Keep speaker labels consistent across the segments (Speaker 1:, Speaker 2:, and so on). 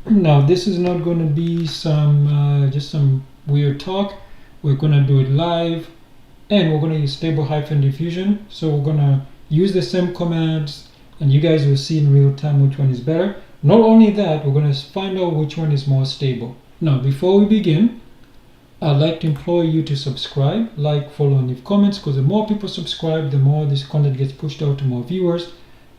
Speaker 1: Now this is not going to be some just some weird talk. We're going to do it live, and we're going to use stable-diffusion. So we're going to use the same commands, and you guys will see in real time which one is better. Not only that, we're going to find out which one is more stable. Now, before we begin, I'd like to implore you to subscribe, like, follow, and leave comments, because the more people subscribe, the more this content gets pushed out to more viewers.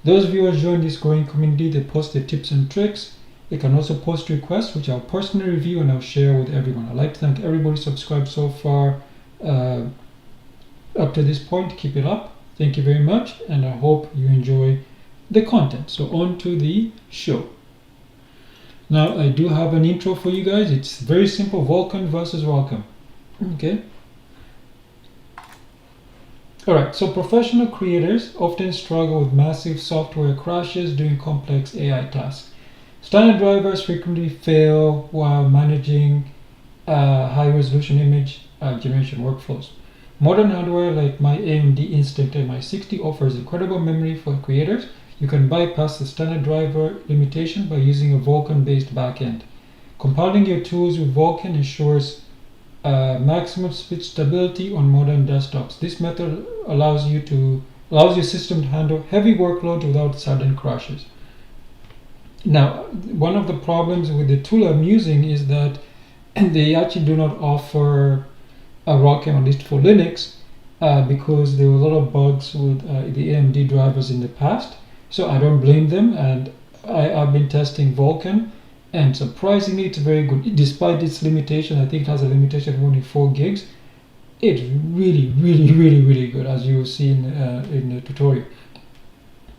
Speaker 1: Those viewers join this growing community. They post their tips and tricks. They can also post requests, which I'll personally review and I'll share with everyone. I'd like to thank everybody subscribed so far up to this point. Keep it up. Thank you very much, and I hope you enjoy the content. So on to the show. Now I do have an intro for you guys. It's very simple: Vulkan versus Welcome. Okay. Alright, so professional creators often struggle with massive software crashes doing complex AI tasks. Standard drivers frequently fail while managing high-resolution image generation workflows. Modern hardware like my AMD Instinct Mi60 offers incredible memory for creators. You can bypass the standard driver limitation by using a Vulkan-based backend. Compiling your tools with Vulkan ensures maximum speed stability on modern desktops. This method allows your system to handle heavy workloads without sudden crashes. Now, one of the problems with the tool I'm using is that they actually do not offer a Vulkan, at least for Linux, because there were a lot of bugs with the AMD drivers in the past. So I don't blame them, and I've been testing Vulkan, and surprisingly it's very good. Despite its limitation, I think it has a limitation of only 4 gigs. It's really good, as you will see in the tutorial.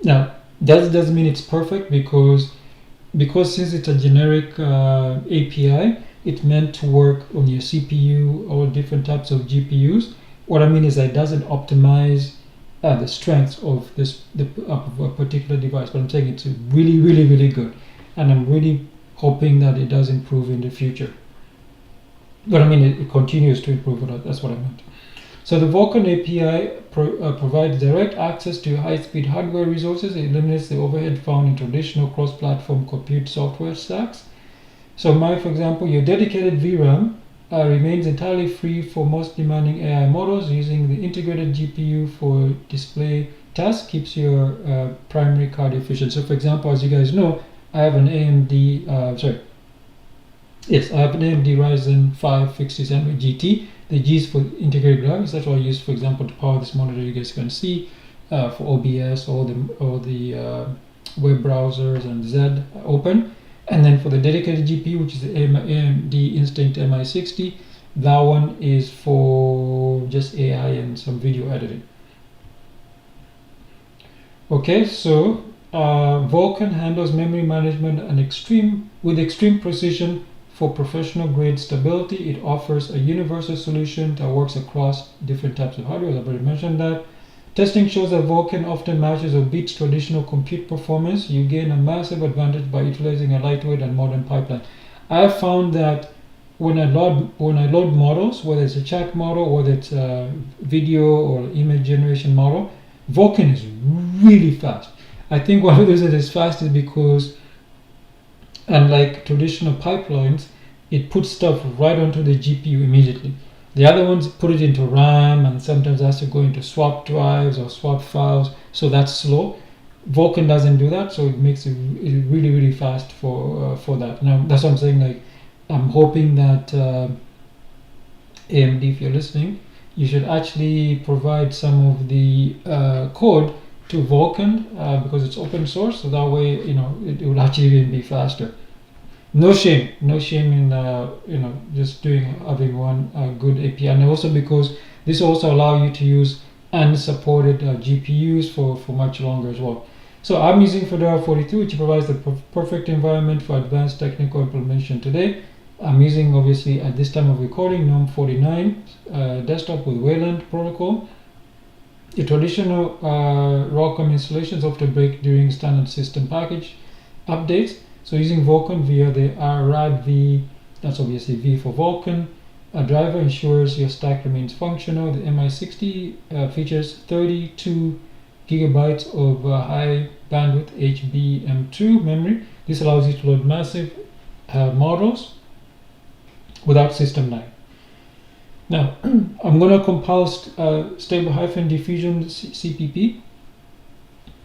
Speaker 1: Now, that doesn't mean it's perfect, because since it's a generic API, it's meant to work on your CPU or different types of GPUs. What I mean is that it doesn't optimize the strengths of of a particular device, but I'm saying it's really good, and I'm really hoping that it does improve in the future. But I mean, it continues to improve. That's what I meant. So the Vulkan API provides direct access to high-speed hardware resources. It eliminates the overhead found in traditional cross-platform compute software stacks. So for example, your dedicated Vram remains entirely free for most demanding AI models. Using the integrated GPU for display tasks keeps your primary card efficient. So for example, as you guys know, I have an AMD, I have an AMD Ryzen 5 6700 GT. The G is for integrated graphics. That's what I use, for example, to power this monitor. You guys can see for OBS, all the web browsers and Z open. And then for the dedicated GPU, which is the AMD Instinct Mi60, that one is for just AI and some video editing. Okay, so Vulkan handles memory management with extreme precision for professional grade stability. It offers a universal solution that works across different types of hardware. I've already mentioned that. Testing shows that Vulkan often matches or beats traditional compute performance. You gain a massive advantage by utilizing a lightweight and modern pipeline. I have found that when I load models, whether it's a chat model, whether it's a video or image generation model, Vulkan is really fast. I think one of the reasons it's fast is because, unlike traditional pipelines, it puts stuff right onto the GPU immediately. The other ones put it into RAM, and sometimes has to go into swap drives or swap files, so that's slow. Vulkan doesn't do that, so it makes it really fast for that. Now that's what I'm saying. Like, I'm hoping that AMD, if you're listening, you should actually provide some of the code to Vulkan because it's open source, so that way it will actually even be faster. No shame in just having one good API, and also because this also allow you to use unsupported GPUs for much longer as well. So I'm using Fedora 42, which provides the perfect environment for advanced technical implementation today. I'm using, obviously, at this time of recording, GNOME 49 desktop with Wayland protocol. The traditional ROCm installations often break during standard system package updates. So using Vulkan via the RADV, that's obviously V for Vulkan, a driver ensures your stack remains functional. The Mi60 features 32 gigabytes of high bandwidth HBM2 memory. This allows you to load massive models without system 9. Now, I'm going to compile stable-diffusion CPP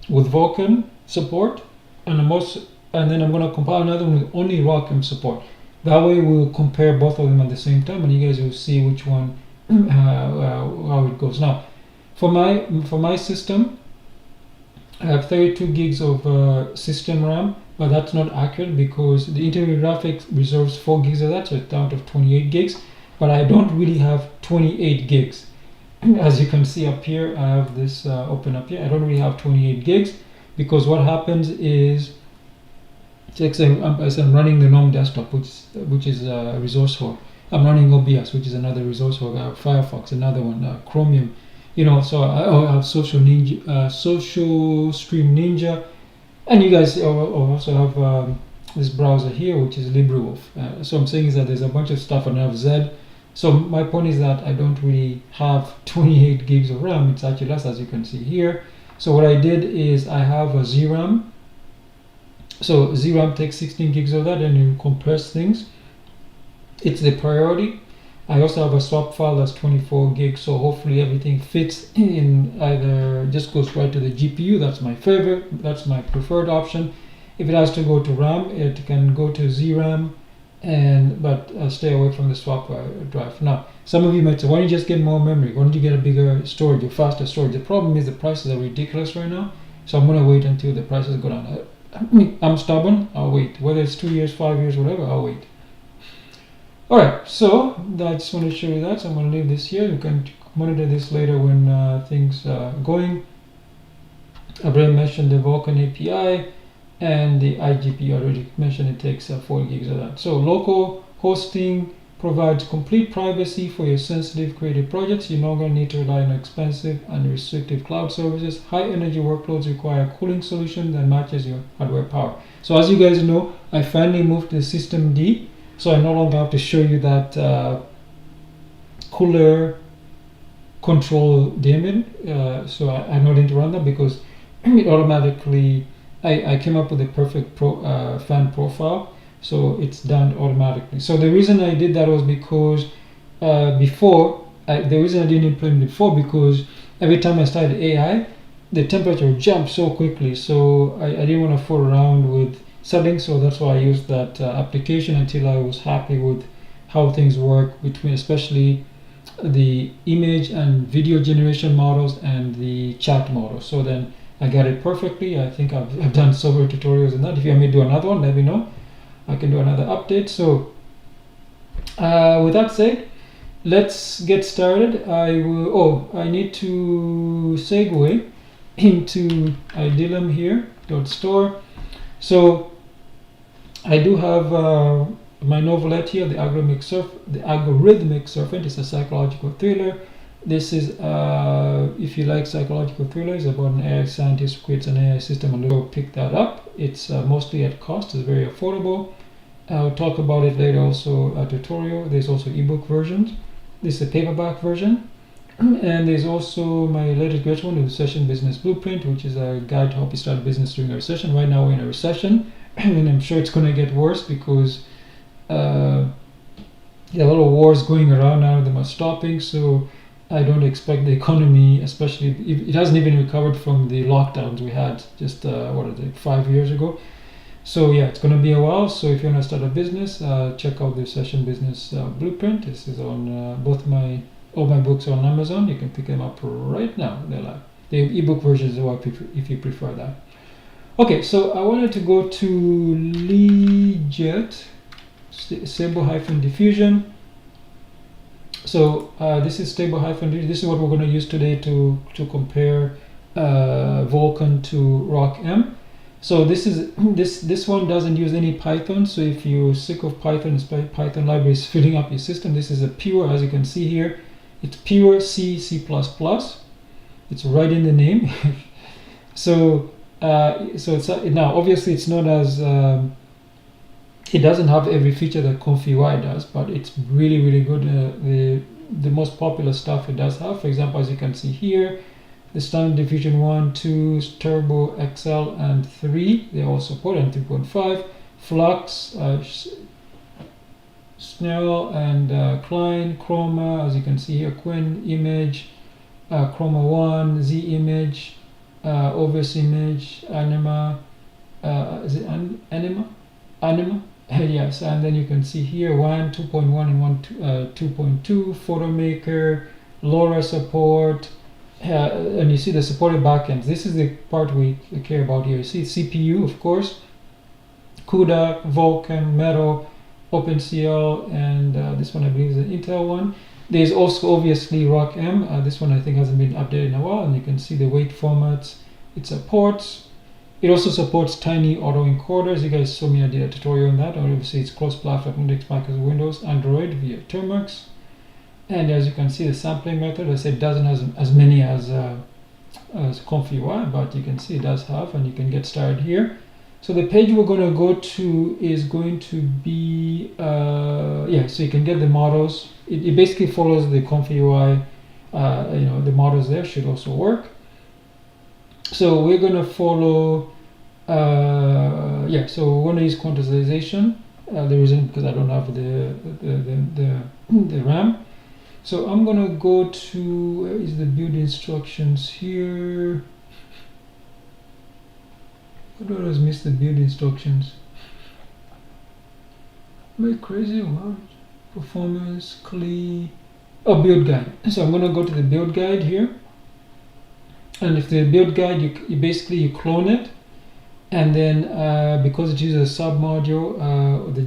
Speaker 1: with Vulkan support, and then I'm going to compile another one with only ROCm support. That way we'll compare both of them at the same time, and you guys will see which one how it goes. Now, for my system, I have 32 gigs of system RAM, but that's not accurate because the integrated graphics reserves 4 gigs of that, so it's down to 28 gigs. But I don't really have 28 gigs. As you can see up here, I have this open up here. I don't really have 28 gigs because what happens is, as I'm running the GNOME desktop, which is resourceful. I'm running OBS, which is another resourceful. I have Firefox, another one, Chromium. So I have Social Stream Ninja, and you guys also have this browser here, which is LibreWolf. So I'm saying is that there's a bunch of stuff, and I have Z. So my point is that I don't really have 28 gigs of RAM. It's actually less, as you can see here. So what I did is I have a ZRAM. So ZRAM takes 16 gigs of that, and you compress things. It's the priority. I also have a swap file that's 24 gigs. So hopefully everything fits in, either just goes right to the GPU. That's my favorite. That's my preferred option. If it has to go to RAM, it can go to ZRAM. But stay away from the swap drive. Now, some of you might say, why don't you just get more memory? Why don't you get a bigger storage, a faster storage? The problem is the prices are ridiculous right now, so I'm going to wait until the prices go down. I'm stubborn, I'll wait. Whether it's 2 years, 5 years, whatever, I'll wait. Alright, so I just want to show you that, so I'm going to leave this here. You can monitor this later when things are going. I've already mentioned the Vulkan API. And the IGP already mentioned, it takes 4 gigs of that. So local hosting provides complete privacy for your sensitive creative projects. You're not going to need to rely on expensive and restrictive cloud services. High energy workloads require a cooling solution that matches your hardware power. So as you guys know, I finally moved to System D, so I no longer have to show you that cooler control daemon. So I don't need to run that because it automatically, I came up with a perfect fan profile, so it's done automatically. So the reason I did that was because the reason I didn't implement it before, because every time I started AI, the temperature jumped so quickly, so I didn't want to fool around with settings, so that's why I used that application until I was happy with how things work between, especially the image and video generation models and the chat models. So then I got it perfectly. I think I've done several tutorials on that. If you want me to do another one, let me know. I can do another update. So with that said, let's get started. I need to segue into Idylum here, .store. So I do have my novelette here, the Algorithmic Serpent. It's a psychological thriller. This is, if you like psychological thrillers, about an AI scientist who creates an AI system, and go pick that up. It's mostly at cost. It's very affordable. I'll talk about it later. Also a tutorial. There's also ebook versions. This is a paperback version, and there's also my latest great one, the Recession Business Blueprint, which is a guide to help you start a business during a recession. Right now we're in a recession, and I'm sure it's going to get worse because there are a lot of wars going around now. Them are stopping, so I don't expect the economy, especially if it hasn't even recovered from the lockdowns we had just 5 years ago. So yeah, it's going to be a while. So if you want to start a business, check out the Recession Business Blueprint. This is on all my books are on Amazon. You can pick them up right now. They're live. The ebook version is what if you prefer that. Okay, so I wanted to go to Leadjet stable-diffusion. So this is stable-diffusion. This is what we're going to use today to compare Vulkan to ROCm. So this one doesn't use any Python. So if you're sick of Python, Python libraries filling up your system, this is a pure, as you can see here, it's pure C++. It's right in the name. So it's now obviously it's not as it doesn't have every feature that Conf.ui does, but it's really good. The most popular stuff it does have, for example, as you can see here, the standard diffusion 1, 2, turbo, XL, and 3, they all support, and 3.5. Flux, Snell and Klein, Chroma, as you can see here, Quinn image, Chroma 1, Z image, Obvious image, Anima, is it Anima? Anima? Yes, and then you can see here 1, 2.1 and 1, 2.2, PhotoMaker, LoRa support, and you see the supported backends. This is the part we care about here. You see CPU, of course, CUDA, Vulkan, Metal, OpenCL, and this one I believe is an Intel one. There's also obviously ROCm. This one I think hasn't been updated in a while, and you can see the weight formats it supports. It also supports tiny autoencoders. You guys saw me, I did a tutorial on that. Obviously it's cross-platform Linux, Mac, Windows, Android via Termux. And as you can see, the sampling method, I said, doesn't have as many as ComfyUI, but you can see it does have, and you can get started here. So the page we're going to go to is going to be, so you can get the models. It basically follows the ComfyUI, the models there should also work. So we're going to follow, so we're going to use quantization. The reason because I don't have the RAM. So I'm going to go to, where is the build instructions here? I don't always miss the build instructions. Am I crazy? Wow. Performance, CLI, build guide. So I'm going to go to the build guide here. And if the build guide, you basically clone it, and then because it uses a submodule, the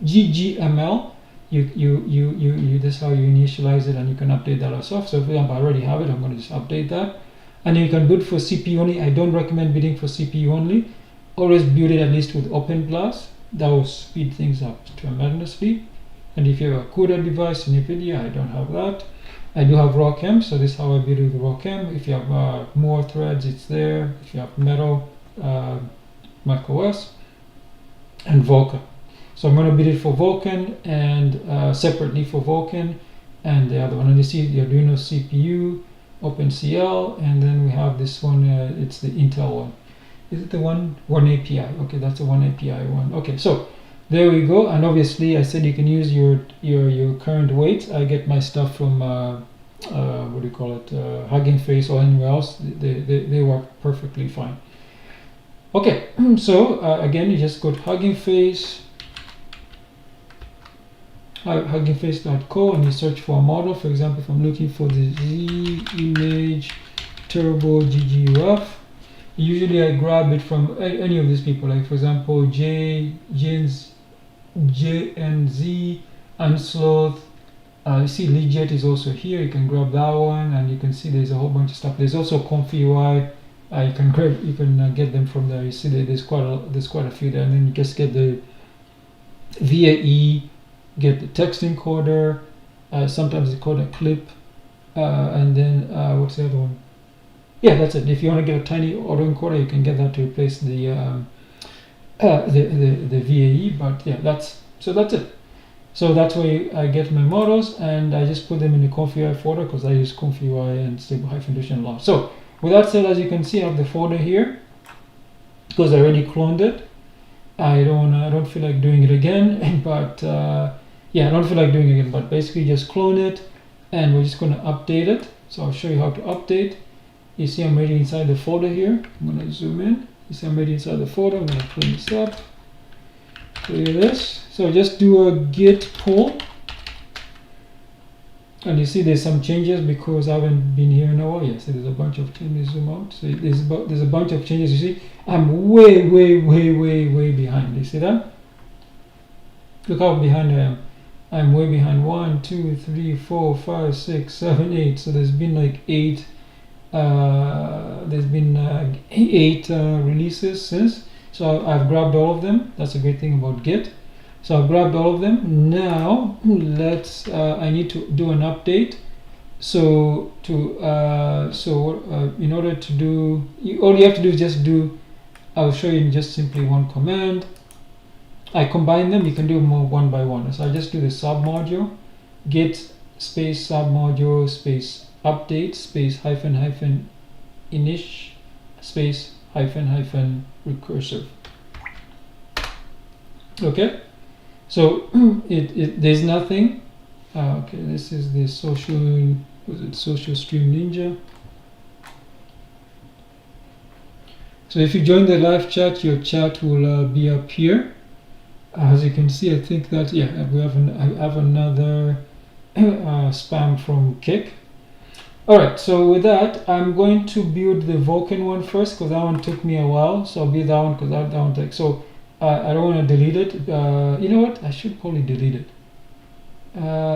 Speaker 1: GGML, this is how you initialize it, and you can update that yourself. So if I already have it, I'm going to just update that. And you can build for CPU only. I don't recommend building for CPU only. Always build it at least with OpenBlast. That will speed things up tremendously. And if you have a CUDA device in NVIDIA, I don't have that. I do have ROCm, so this is how I build with ROCm. If you have more threads, it's there. If you have Metal, macOS, and Vulkan. So I'm going to build it for Vulkan and separately for Vulkan and the other one. And you see the Arduino CPU, OpenCL, and then we have this one, it's the Intel one. Is it the one API? Okay, that's the one API one. Okay, so there we go. And obviously I said you can use your current weights. I get my stuff from what do you call it, Hugging Face or anywhere else. They work perfectly fine. Okay, so again, you just go to Hugging Face, huggingface.co, and you search for a model. For example, if I'm looking for the Z image turbo GGUF, usually I grab it from any of these people, like for example JNZ, Unsloth. You see Legit is also here. You can grab that one, and you can see there's a whole bunch of stuff. There's also ComfyUI. You can get them from there. You see there's quite a few there, and then you just get the VAE, get the text encoder. Sometimes it's called a clip, and then what's the other one? Yeah, that's it. If you want to get a tiny autoencoder, you can get that to replace the VAE. But yeah, that's it. So that's where I get my models, and I just put them in the ComfyUI folder because I use ComfyUI and stable-diffusion a lot. So with that said, as you can see, I have the folder here because I already cloned it. I don't feel like doing it again, but I don't feel like doing it again. But basically, just clone it, and we're just going to update it. So I'll show you how to update. You see, I'm already inside the folder here. I'm going to zoom in. You see, I'm already inside the folder. I'm going to clean this up. Clear this. So just do a git pull. And you see there's some changes because I haven't been here in a while. Yes, there's a bunch of changes. Zoom out. So there's a bunch of changes. You see, I'm way behind. You see that? Look how behind I am. I'm way behind. 1, 2, 3, 4, 5, 6, 7, 8. So there's been like 8. There's been 8 releases since. So I've grabbed all of them. That's a great thing about Git. So I've grabbed all of them. Now let's. I need to do an update. So in order to do, all you have to do is just do. I'll show you in just simply one command. I combine them. You can do more one by one. So I just do the submodule, git space submodule space update space hyphen init space hyphen recursive. Okay, so there's nothing. Okay, this is the social, was it social stream ninja? So if you join the live chat, your chat will be up here. As you can see, I think that, yeah, we have I have another spam from Kick. Alright, so with that, I'm going to build the Vulkan one first, because that one took me a while. So I'll build that one, because that one takes, so I don't want to delete it. You know what, I should probably delete it.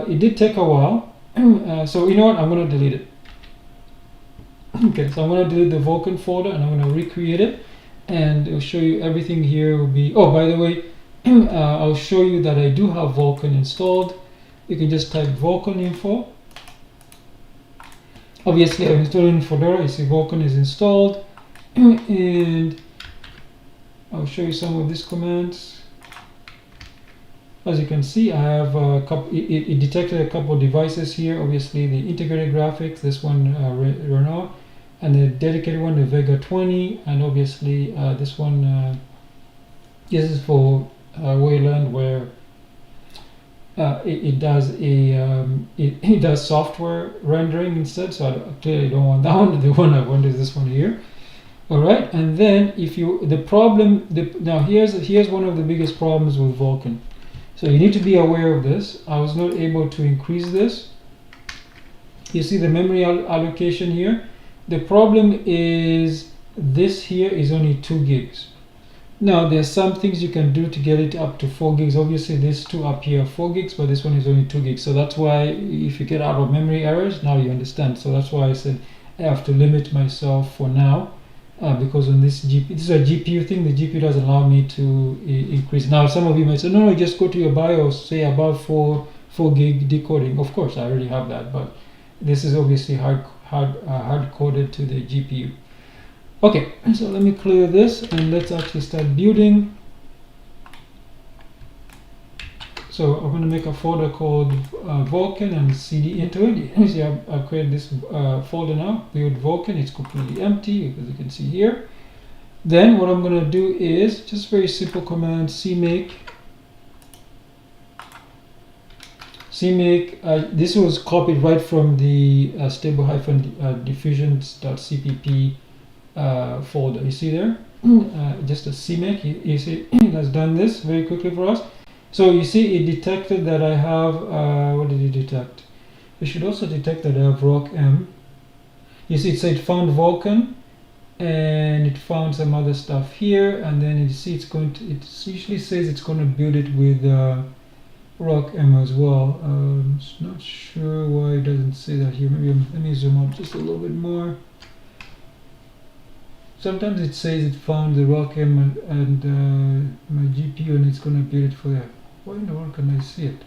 Speaker 1: It did take a while. So you know what, I'm going to delete it. Okay, so I'm going to delete the Vulkan folder, and I'm going to recreate it, and it'll show you everything here will be, oh, by the way, I'll show you that I do have Vulkan installed. You can just type Vulkan info. Obviously, I'm installing Fedora. You see Vulkan is installed, and I'll show you some of these commands. As you can see, I have a couple. It detected a couple of devices here. Obviously, the integrated graphics, this one Renault, and the dedicated one, the Vega 20, and obviously this one. This is for Wayland, where it does a it does software rendering instead. So I clearly don't want that one. The one I want is this one here. All right, and then if you now here's one of the biggest problems with Vulkan. So you need to be aware of this. I was not able to increase this. You see the memory allocation here. The problem is this here is only 2 gigs. Now there's some things you can do to get it up to 4 gigs. Obviously these two up here are 4 gigs, but this one is only 2 gigs. So that's why if you get out of memory errors, now you understand. So that's why I said I have to limit myself for now. Because on this GPU, this is a GPU thing, the GPU doesn't allow me to increase. Now some of you might say, no, just go to your BIOS, say above 4 gig decoding. Of course, I already have that, but this is obviously hard coded to the GPU. Okay, so let me clear this and let's actually start building. So I'm going to make a folder called Vulkan and CD into it. You see, I've created this folder now, build Vulkan. It's completely empty, as you can see here. Then what I'm going to do is just very simple command cmake. This was copied right from the stable-diffusion.cpp folder. You see there? Just a cmake. You see, it has done this very quickly for us. So you see, it detected that I have, what did it detect? It should also detect that I have ROCm. You see, it said found Vulkan, and it found some other stuff here, and then you see it usually says it's going to build it with ROCm as well. Not sure why it doesn't say that here. Maybe let me zoom up just a little bit more. Sometimes it says it found the ROCm and my GPU, and it's going to build it for that. Why in the world can I see it?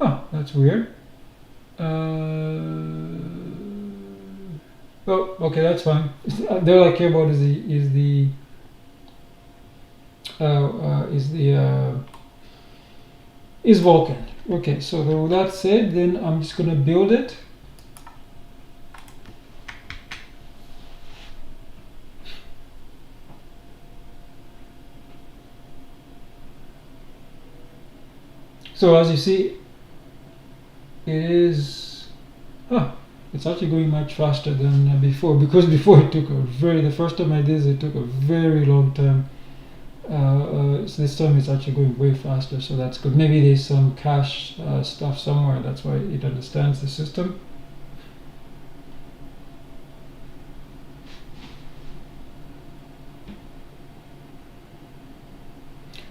Speaker 1: Oh, that's weird. Oh, okay, that's fine. All I care about is Vulkan. Okay, so with that said, then I'm just going to build it. So as you see, it's actually going much faster than before, because before it took the first time I did this, it took a very long time. So this time it's actually going way faster, so that's good. Maybe there's some cache stuff somewhere, that's why it understands the system.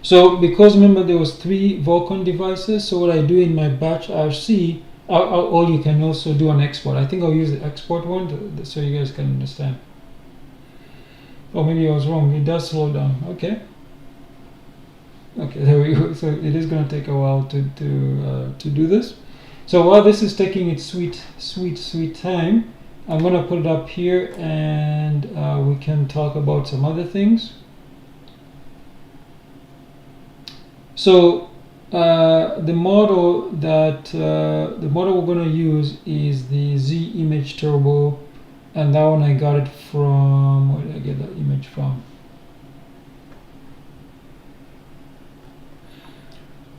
Speaker 1: So because remember there was 3 Vulkan devices, so what I do in my batch RC, or you can also do an export. I think I'll use the export one so you guys can understand. Oh, maybe I was wrong. It does slow down. Okay. Okay, there we go. So it is going to take a while to do this. So while this is taking its sweet time, I'm going to put it up here, and we can talk about some other things. So the model we're going to use is the Z Image Turbo, and that one I got it from, where did I get that image from?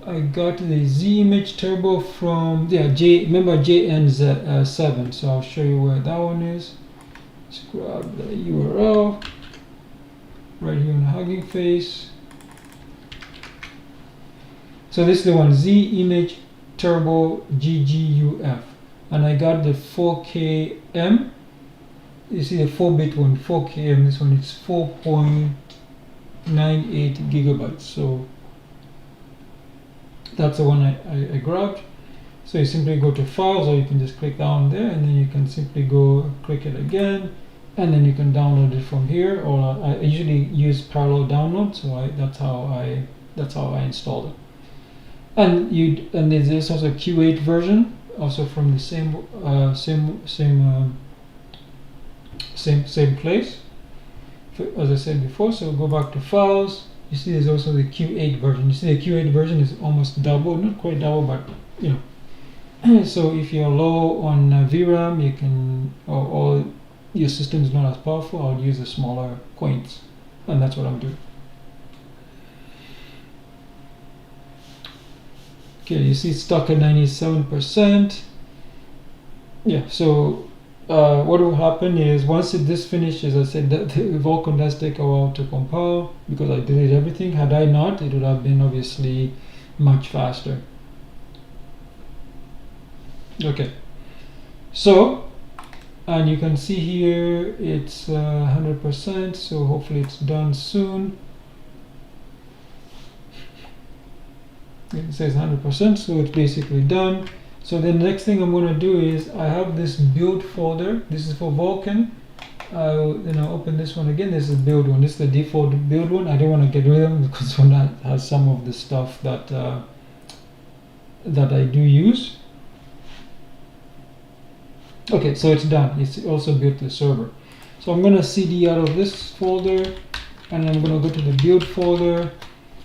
Speaker 1: I got the Z image turbo from remember JN7, so I'll show you where that one is. Let's grab the URL right here in the Hugging Face. So this is the one, Z image turbo GGUF, and I got the 4KM. You see the 4-bit one, 4KM. This one is 4.98 gigabytes. So that's the one I grabbed. So you simply go to files, or you can just click down there, and then you can simply go click it again, and then you can download it from here. Or I usually use parallel download, so that's how I installed it. And there's also a Q8 version, also from the same place, as I said before. So go back to files. You see there's also the Q8 version. You see the Q8 version is almost double, not quite double, but you know. So if you're low on VRAM, you can, or your system is not as powerful, I'll use the smaller coins, and that's what I'm doing. Okay, you see it's stuck at 97%. Yeah, so what will happen is once this finishes, I said that the Vulkan does take a while to compile because I deleted everything. Had I not, it would have been obviously much faster. Okay, so, and you can see here it's 100%, so hopefully it's done soon. It says 100%, so it's basically done. So the next thing I'm going to do is I have this build folder. This is for Vulkan. Then I'll open this one again. This is the build one. This is the default build one. I don't want to get rid of them because one has some of the stuff that that I do use. Okay, so it's done. It's also built the server. So I'm going to cd out of this folder, and I'm going to go to the build folder.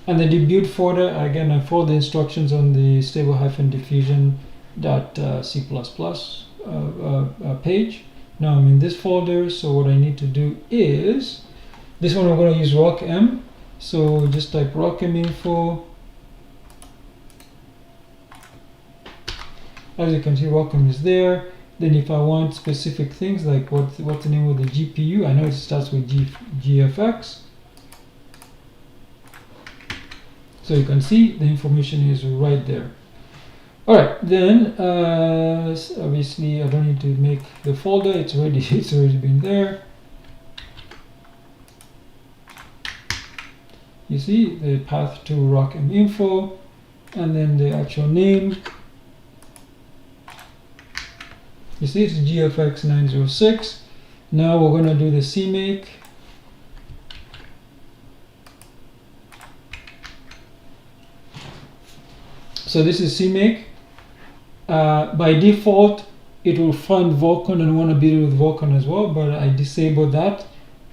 Speaker 1: And the build folder, again, I follow the instructions on the stable-diffusion.c++ page. Now I'm in this folder, so what I need to do is, this one I'm going to use rockm. So just type rockm info. As you can see, rockm is there. Then if I want specific things like what's the name of the GPU, I know it starts with GFX. So you can see the information is right there. All right, then obviously I don't need to make the folder. It's already been there. You see the path to rockm info, and then the actual name. You see it's GFX 906. Now we're going to do the CMake. So this is CMake. By default, it will find Vulkan and want to build it with Vulkan as well, but I disable that.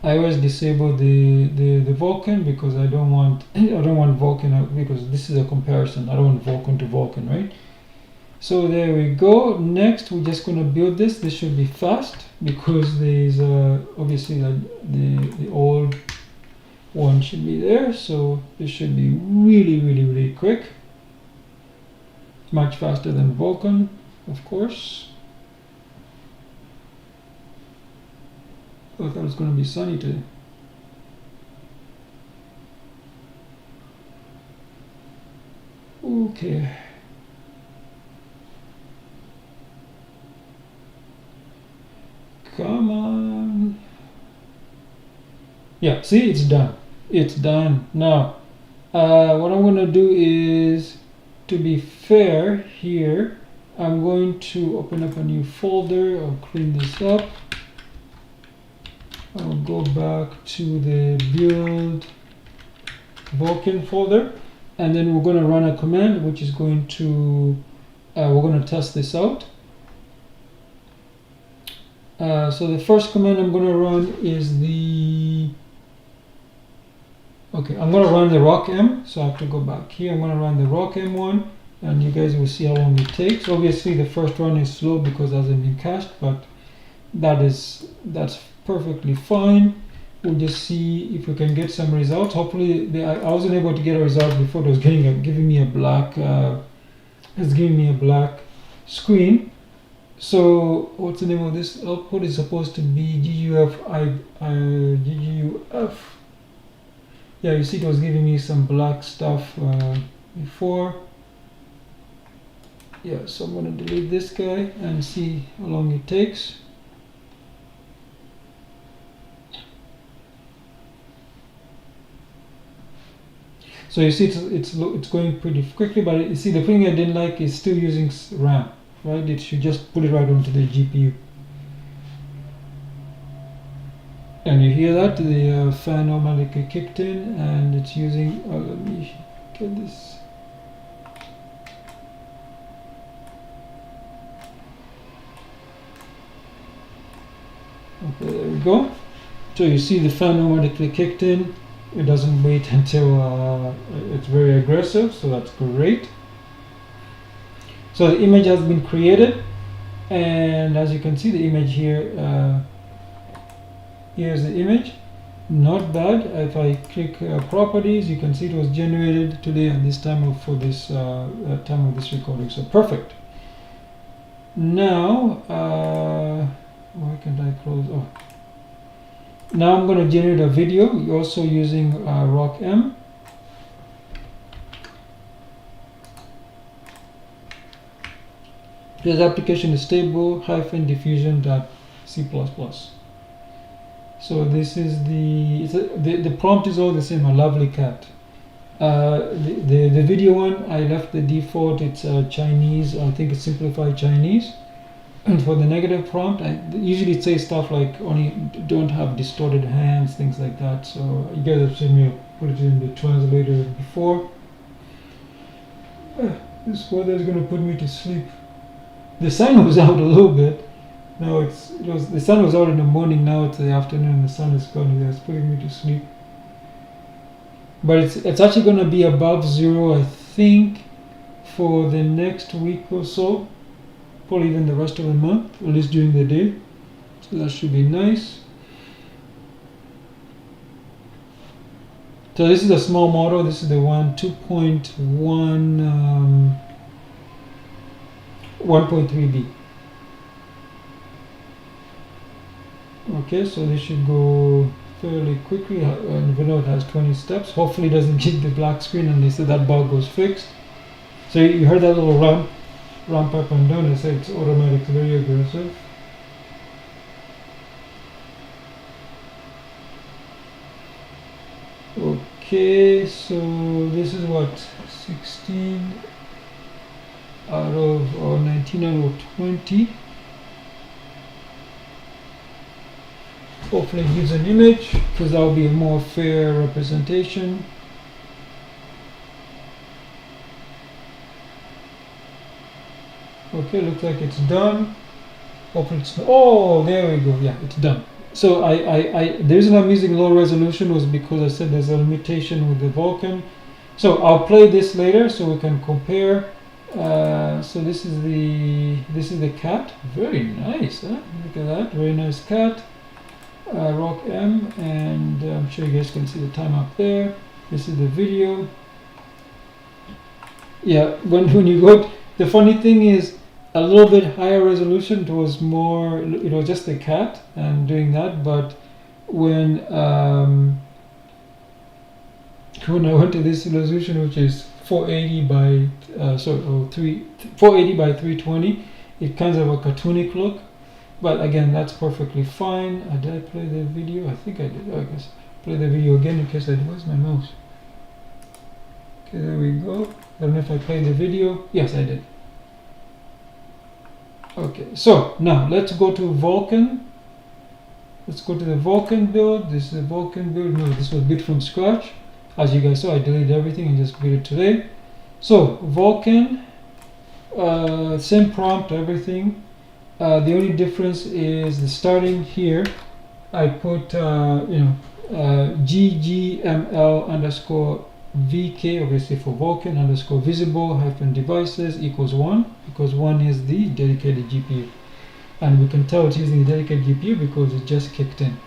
Speaker 1: I always disable the Vulkan because I don't want Vulkan, because this is a comparison. I don't want Vulkan to Vulkan, right? So there we go. Next, we're just going to build this. This should be fast because there's obviously the old one should be there. So this should be really quick. Much faster than Vulkan, of course. I thought it was going to be sunny today. Okay. Come on. Yeah, see, it's done. It's done. Now, what I'm going to do is, to be fair here, I'm going to open up a new folder. I'll clean this up. I'll go back to the build Vulkan folder, and then we're going to run a command which is going to, we're going to test this out. So the first command I'm going to run is I'm going to run the rockm, so I have to go back here. I'm going to run the rockm one, and you guys will see how long it takes. Obviously the first run is slow because it hasn't been cached, but that's perfectly fine. we'll just see if we can get some results. Hopefully, I wasn't able to get a result before. It was giving me a black. It's giving me a black screen. So what's the name of this output? Is supposed to be GGUF. Yeah, you see, it was giving me some black stuff before. Yeah, so I'm gonna delete this guy and see how long it takes. So you see, it's going pretty quickly, but you see, the thing I didn't like is still using RAM, right? It should just put it right onto the GPU. And you hear that the fan automatically kicked in, and it's using. Let me get this. Okay, there we go. So you see the fan automatically kicked in. It doesn't wait until it's very aggressive, so that's great. So the image has been created, and as you can see, the image here, here's the image. Not bad. If I click properties, you can see it was generated today at this time for this time of this recording. So perfect. Now, why can't I close? Oh. Now I'm going to generate a video also using RockM. This application is stable -diffusion.c++. So this is the prompt is all the same. A lovely cat. The video one, I left the default. It's Chinese. I think it's simplified Chinese. And for the negative prompt, usually it says stuff like only don't have distorted hands, things like that. So you guys have seen me put it in the translator before. This weather is going to put me to sleep. The sun was out a little bit. Now the sun was out in the morning. Now it's the afternoon. And the sun is gone. It's putting me to sleep. But it's actually going to be above zero, I think, for the next week or so. Probably even the rest of the month, at least during the day. So that should be nice. So this is a small model. This is the 2.1 1.3B. Okay, so this should go fairly quickly. And we know it has 20 steps. Hopefully it doesn't get the black screen and they said that bug was fixed. So you heard that little ramp up and down. I say it's automatic, very aggressive. Okay, so this is what, 16 out of, or 19 out of 20. Hopefully it gives an image, because that will be a more fair representation. Okay, looks like it's done. Hopefully it's, oh, there we go. Yeah, it's done. So the reason I'm using low resolution was because I said there's a limitation with the Vulkan. So I'll play this later so we can compare. So this is the cat. Very nice, huh? Look at that. Very nice cat. RockM, and I'm sure you guys can see the time up there. This is the video. Yeah, when you go, the funny thing is, a little bit higher resolution, it was just the cat and doing that. But when I went to this resolution, which is 480 by 480 by 320, it kind of a cartoonic look. But again, that's perfectly fine. Did I play the video? I think I did. I guess play the video again in case I did. Where's my mouse? Okay, there we go. I don't know if I played the video. Yes, I did. Okay, so now let's go to Vulkan. Let's go to the Vulkan build. This is the Vulkan build. No, this was built from scratch. As you guys saw, I deleted everything and just built it today. So Vulkan, same prompt, everything. The only difference is the starting here. I put ggml underscore vk, obviously for Vulkan, underscore visible hyphen devices equals 1, because 1 is the dedicated GPU, and we can tell it's using the dedicated GPU because it just kicked in.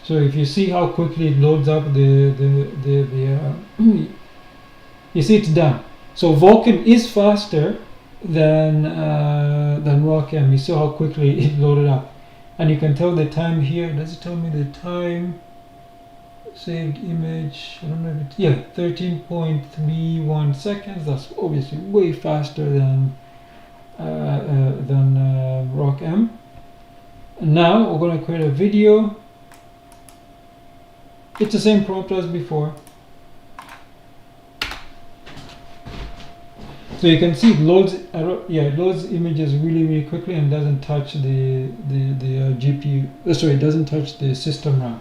Speaker 1: So if you see how quickly it loads up you see it's done. So Vulkan is faster than ROCm. You saw how quickly it loaded up, and you can tell the time here. Does it tell me the time? Saved image, I don't know if it's, yeah, 13.31 seconds. That's obviously way faster than ROCm. And now we're going to create a video. It's the same prompt as before. So you can see it loads. It loads images really quickly and doesn't touch the GPU. Sorry, it doesn't touch the system RAM.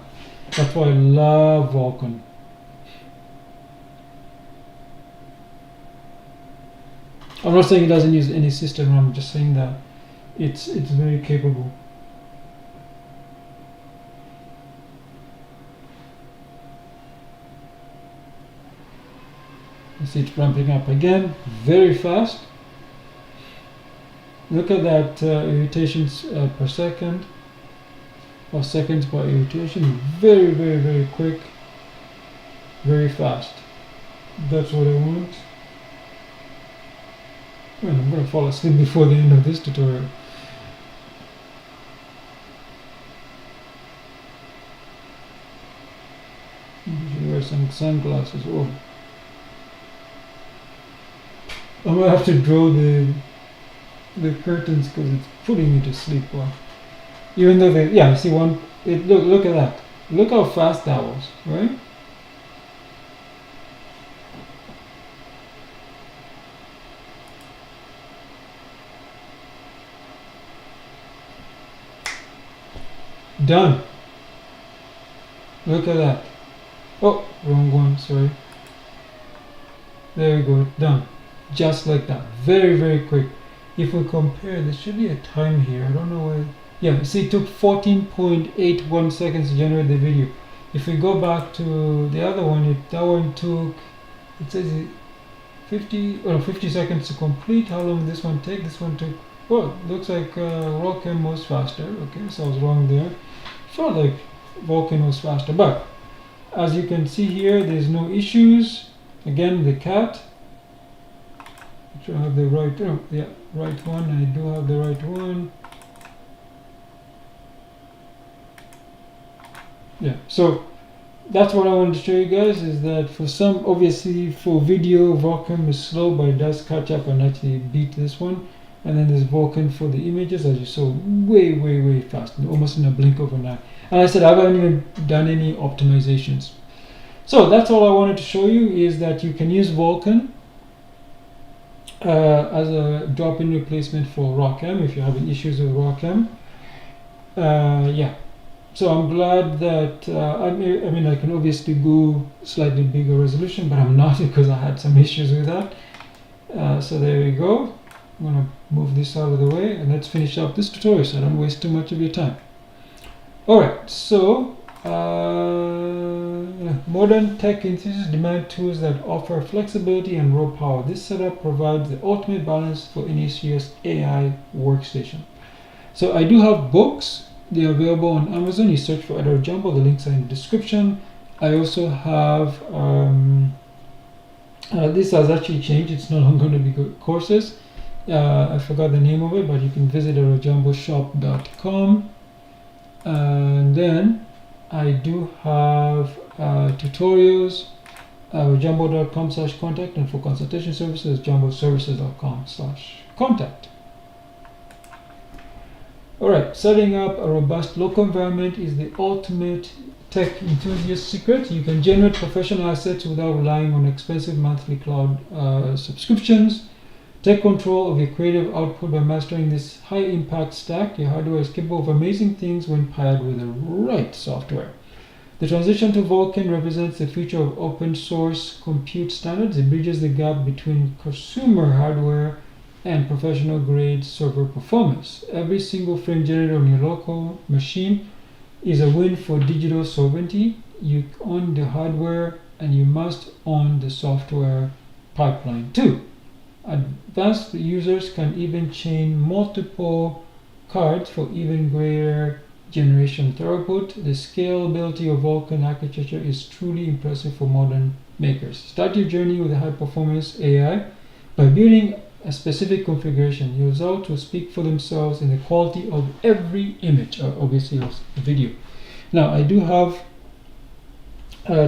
Speaker 1: That's why I love Vulkan. I'm not saying it doesn't use any system RAM. I'm just saying that it's very capable. You see it ramping up again, very fast. Look at that irritations per second, or seconds per irritation. Very quick, very fast. That's what I want. Well, I'm going to fall asleep before the end of this tutorial. You should wear some sunglasses. Oh. I'm going to have to draw the curtains because it's putting me to sleep. Well, even though you see one, look at that. Look how fast that was, right? Done. Look at that. Oh, wrong one, sorry. There we go, done. Just like that, very quick. If we compare, there should be a time here. I don't know why. Yeah, see, it took 14.81 seconds to generate the video. If we go back to the other one, that one took, it says 50 seconds to complete. How long did this one take? This one took, well, looks like ROCm was faster. Okay, so I was wrong there. Felt like Vulkan was faster, but as you can see here, there's no issues. Again, the cat. I have the right, right one. I do have the right one. Yeah, so that's what I wanted to show you guys, is that for some, obviously for video, Vulkan is slow, but it does catch up and actually beat this one. And then there's Vulkan for the images, as you saw, way fast, almost in a blink of an eye. And I said I haven't even done any optimizations. So that's all I wanted to show you, is that you can use Vulkan as a drop-in replacement for ROCm if you're having issues with ROCm. Yeah, so I'm glad that I mean I can obviously go slightly bigger resolution, but I'm not, because I had some issues with that. So there we go. I'm gonna move this out of the way and let's finish up this tutorial so I don't waste too much of your time. Alright, so modern tech enthusiasts demand tools that offer flexibility and raw power. This setup provides the ultimate balance for any serious AI workstation. So I do have books. They are available on Amazon. You search for Editor Jumbo. The links are in the description. I also have this has actually changed. It's no longer going to be courses. I forgot the name of it, but you can visit editorjumboshop.com. And then I do have tutorials, jumbo.com/contact, and for consultation services, jumboservices.com/contact. Alright, setting up a robust local environment is the ultimate tech enthusiast secret. You can generate professional assets without relying on expensive monthly cloud subscriptions. Take control of your creative output by mastering this high-impact stack. Your hardware is capable of amazing things when paired with the right software. The transition to Vulkan represents the future of open-source compute standards. It bridges the gap between consumer hardware and professional-grade server performance. Every single frame generated on your local machine is a win for digital sovereignty. You own the hardware, and you must own the software pipeline too. Advanced users can even chain multiple cards for even greater generation throughput. The scalability of Vulkan architecture is truly impressive for modern makers. Start your journey with a high-performance AI by building a specific configuration. Your results will speak for themselves in the quality of every image, or obviously of the video. Now, I do have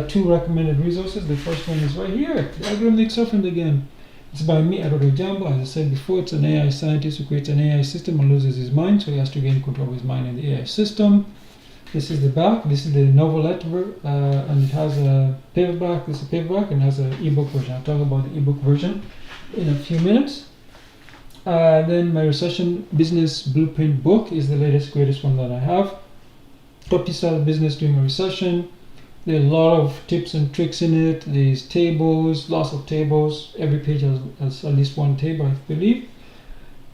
Speaker 1: two recommended resources. The first one is right here, the algorithmic serpent again. It's by me, Eduardo Jambo. As I said before, it's an AI scientist who creates an AI system and loses his mind, so he has to gain control of his mind in the AI system. This is the back. This is the novelette, and it has a paperback. This is a paperback and has an ebook version. I'll talk about the ebook version in a few minutes. Then my recession business blueprint book is the greatest one that I have. Top style business during a recession. There are a lot of tips and tricks in it. There's tables, lots of tables. Every page has at least one table, I believe.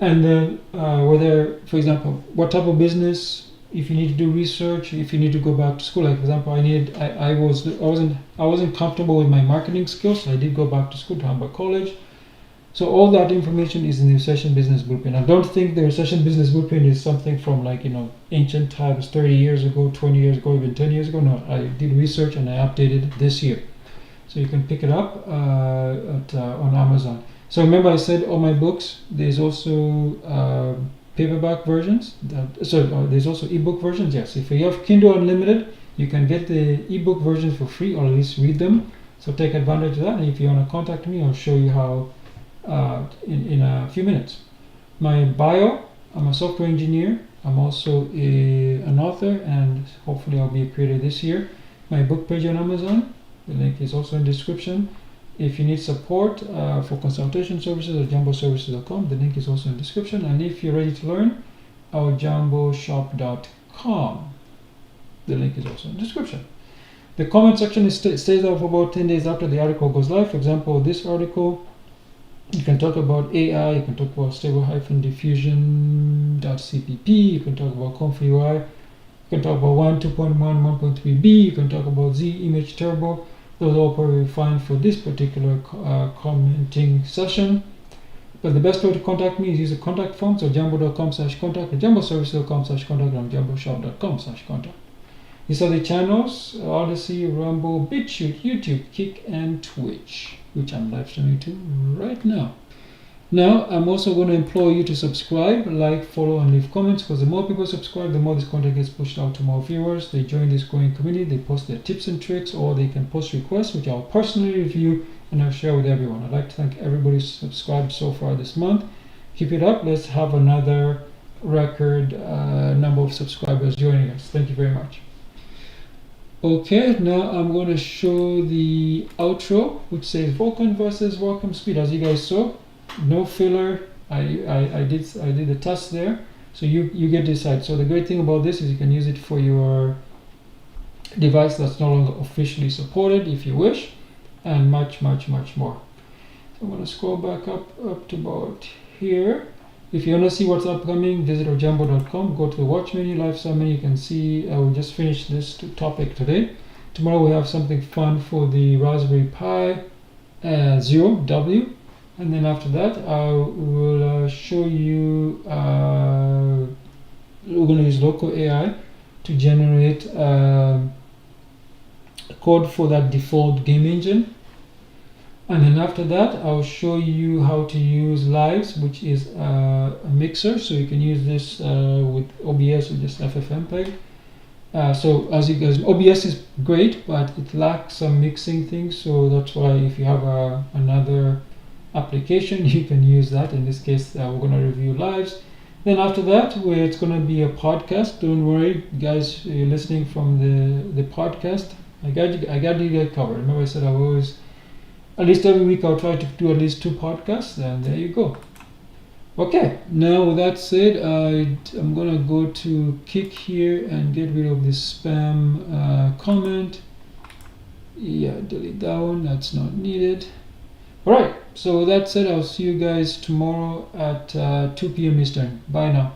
Speaker 1: And then whether, for example, what type of business, if you need to do research, if you need to go back to school. Like for example, I wasn't comfortable with my marketing skills, so I did go back to school to Hamburg College. So all that information is in the recession business blueprint. I don't think the recession business blueprint is something from ancient times, 30 years ago, 20 years ago, even 10 years ago. No, I did research and I updated it this year. So you can pick it up on Amazon. So remember I said all my books, there's also paperback versions. There's also ebook versions. Yes, if you have Kindle Unlimited, you can get the ebook versions for free, or at least read them. So take advantage of that. And if you want to contact me, I'll show you how in a few minutes. My bio, I'm a software engineer. I'm also an author, and hopefully I'll be a creator this year. My book page on Amazon, the link is also in the description. If you need support for consultation services at jamboservices.com, the link is also in the description. And if you're ready to learn, our jamboshop.com, the link is also in the description. The comment section stays there for about 10 days after the article goes live. For example, this article, you can talk about AI, you can talk about stable-diffusion.cpp, you can talk about ComfyUI, you can talk about 1.2.1, 1.3b, you can talk about Z Image Turbo. Those are all probably fine for this particular commenting session. But the best way to contact me is use the contact form, so jambo.com/contact, or jamboservices.com/contact, or jamboshop.com/contact. These are the channels: Odyssey, Rumble, BitChute, YouTube, Kick, and Twitch, which I'm live streaming to right now. Now, I'm also going to implore you to subscribe, like, follow, and leave comments, because the more people subscribe, the more this content gets pushed out to more viewers. They join this growing community, they post their tips and tricks, or they can post requests, which I'll personally review and I'll share with everyone. I'd like to thank everybody who's subscribed so far this month. Keep it up. Let's have another record number of subscribers joining us. Thank you very much. Okay, now I'm going to show the outro, which says Vulkan versus Wacom Speed. As you guys saw, no filler. I did the test there, so you get to decide. So the great thing about this is you can use it for your device that's no longer officially supported, if you wish, and much more. So I'm going to scroll back up to about here. If you want to see what's upcoming, visit jambo.com, go to the watch menu, lifestyle menu. You can see we just finished this topic today. Tomorrow we have something fun for the Raspberry Pi 0W. And then after that, I will show you, we're going to use local AI to generate code for that default game engine. And then after that, I'll show you how to use Lives, which is a mixer. So you can use this with OBS or just FFmpeg. So as you guys, OBS is great, but it lacks some mixing things. So that's why if you have another application, you can use that. In this case, we're going to review Lives. Then after that, it's going to be a podcast. Don't worry, guys, you're listening from the podcast. I got you guys covered. Remember, I said I always, at least every week, I'll try to do at least 2 podcasts, and there you go. Okay, now with that said, I'm going to go to Kick here and get rid of this spam comment. Yeah, delete that one, that's not needed. Alright, so with that said, I'll see you guys tomorrow at 2 p.m. Eastern. Bye now.